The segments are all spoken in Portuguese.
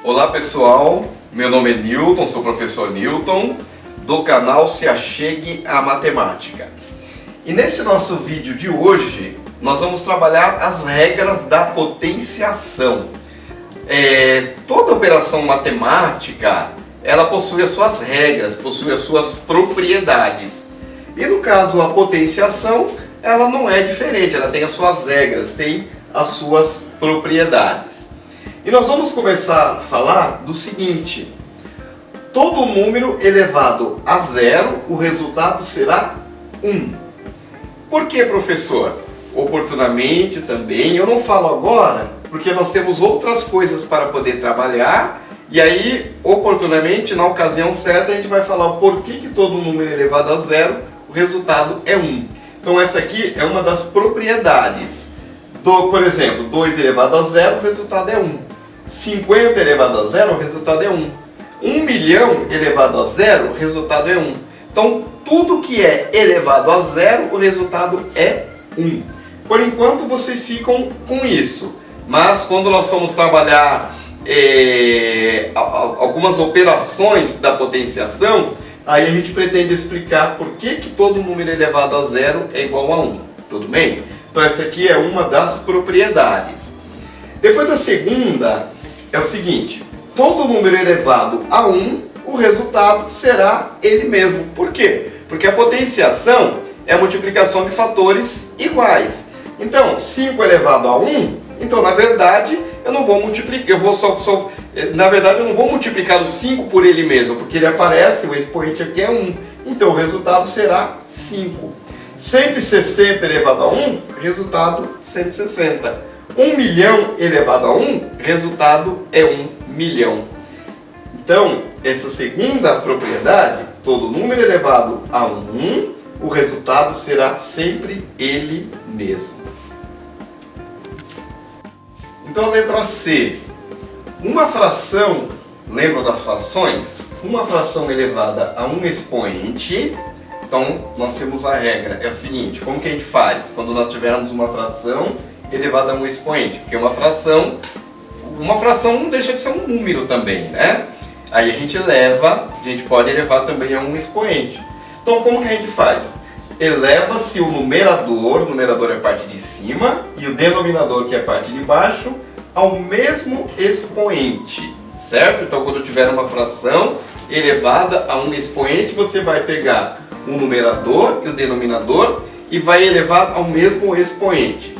Olá pessoal, meu nome é Newton, sou o professor Newton do canal Se Achegue à Matemática. E nesse nosso vídeo de hoje nós vamos trabalhar as regras da potenciação. Toda operação matemática ela possui as suas regras, possui as suas propriedades. E no caso a potenciação ela não é diferente, ela tem as suas regras, tem as suas propriedades. E nós vamos começar a falar do seguinte: todo número elevado a zero, o resultado será 1. Por que, professor? Oportunamente também, eu não falo agora, porque nós temos outras coisas para poder trabalhar, e aí, oportunamente, na ocasião certa, a gente vai falar o porquê que todo número elevado a zero, o resultado é 1. Então essa aqui é uma das propriedades. Por exemplo, 2 elevado a zero, o resultado é 1. 50 elevado a zero, o resultado é 1. 1 milhão elevado a zero, o resultado é 1. Então, tudo que é elevado a zero, o resultado é 1. Por enquanto, vocês ficam com isso. Mas, quando nós vamos trabalhar algumas operações da potenciação, aí a gente pretende explicar por que todo número elevado a zero é igual a 1. Tudo bem? Então, essa aqui é uma das propriedades. Depois, a segunda é o seguinte: todo número elevado a 1, o resultado será ele mesmo. Por quê? Porque a potenciação é a multiplicação de fatores iguais. Então, 5 elevado a 1, então na verdade eu não vou multiplicar, eu não vou multiplicar o 5 por ele mesmo, porque ele aparece, o expoente aqui é 1. Então o resultado será 5. 160 elevado a 1, resultado 160. 1 milhão elevado a 1, resultado é 1 milhão. Então, essa segunda propriedade, todo número elevado a 1, o resultado será sempre ele mesmo. Então, a letra C. Uma fração, lembra das frações? Uma fração elevada a um expoente. Então, nós temos a regra, é o seguinte: como que a gente faz quando nós tivermos uma fração elevada a um expoente? Porque uma fração não deixa de ser um número também, né? Aí a gente pode elevar também a um expoente. Então, como que a gente faz? Eleva-se o numerador é a parte de cima, e o denominador, que é a parte de baixo, ao mesmo expoente, certo? Então, quando tiver uma fração elevada a um expoente, você vai pegar o numerador e o denominador e vai elevar ao mesmo expoente.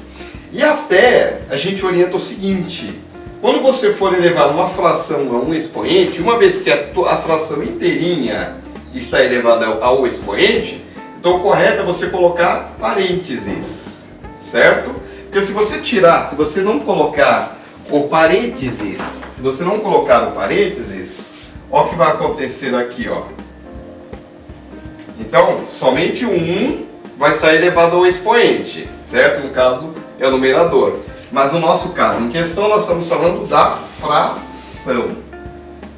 E até a gente orienta o seguinte: quando você for elevar uma fração a um expoente, uma vez que a fração inteirinha está elevada ao expoente, então o correto é você colocar parênteses, certo? Porque se você não colocar o parênteses, olha o que vai acontecer aqui, ó. Então, somente o 1 vai sair elevado ao expoente, certo? No caso, é o numerador. Mas no nosso caso em questão, nós estamos falando da fração.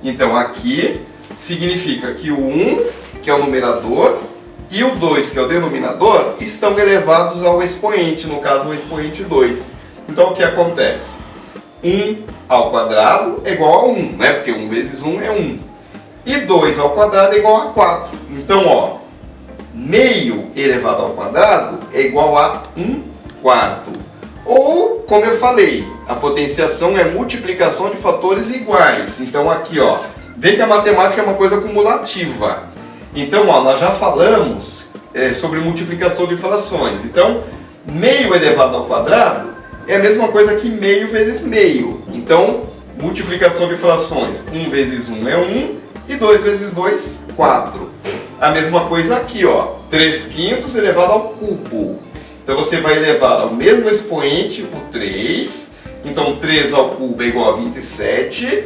Então, aqui significa que o 1, que é o numerador, e o 2, que é o denominador, estão elevados ao expoente, no caso, o expoente 2. Então, o que acontece? 1 ao quadrado é igual a 1, né? Porque 1 vezes 1 é 1. E 2 ao quadrado é igual a 4. Então, ó, meio elevado ao quadrado é igual a 1 quarto. Ou, como eu falei, a potenciação é multiplicação de fatores iguais. Então aqui, ó, vê que a matemática é uma coisa cumulativa. Então, ó, nós já falamos sobre multiplicação de frações. Então, meio elevado ao quadrado é a mesma coisa que meio vezes meio. Então, multiplicação de frações, 1 vezes 1 é 1 e 2 vezes 2, 4. A mesma coisa aqui, ó, 3/5 elevado ao cubo. Então você vai elevar ao mesmo expoente o 3. Então 3 ao cubo é igual a 27.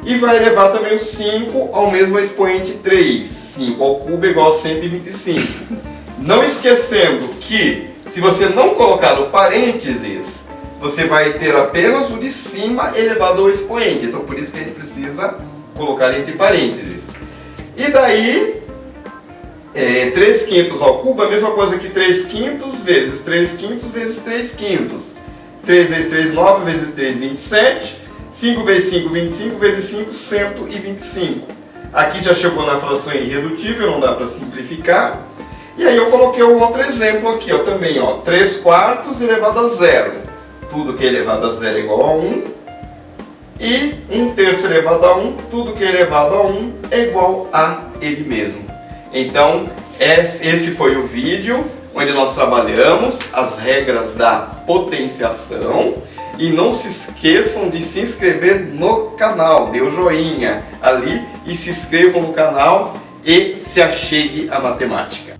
E vai elevar também o 5 ao mesmo expoente 3. 5 ao cubo é igual a 125. Não esquecendo que, se você não colocar o parênteses, você vai ter apenas o de cima elevado ao expoente. Então por isso que a gente precisa colocar entre parênteses. E daí, 3/5 ao cubo é a mesma coisa que 3/5 vezes 3/5 vezes 3/5. 3 vezes 3, 9, vezes 3, 27. 5 vezes 5, 25 vezes 5, 125. Aqui já chegou na fração irredutível, não dá para simplificar. E aí eu coloquei um outro exemplo aqui, ó, também, ó, 3 quartos elevado a 0. Tudo que é elevado a 0 é igual a 1. E 1/3 elevado a 1, tudo que é elevado a 1 é igual a ele mesmo. Então, esse foi o vídeo onde nós trabalhamos as regras da potenciação. E não se esqueçam de se inscrever no canal, dê o joinha ali e se inscrevam no canal e se achegue à matemática.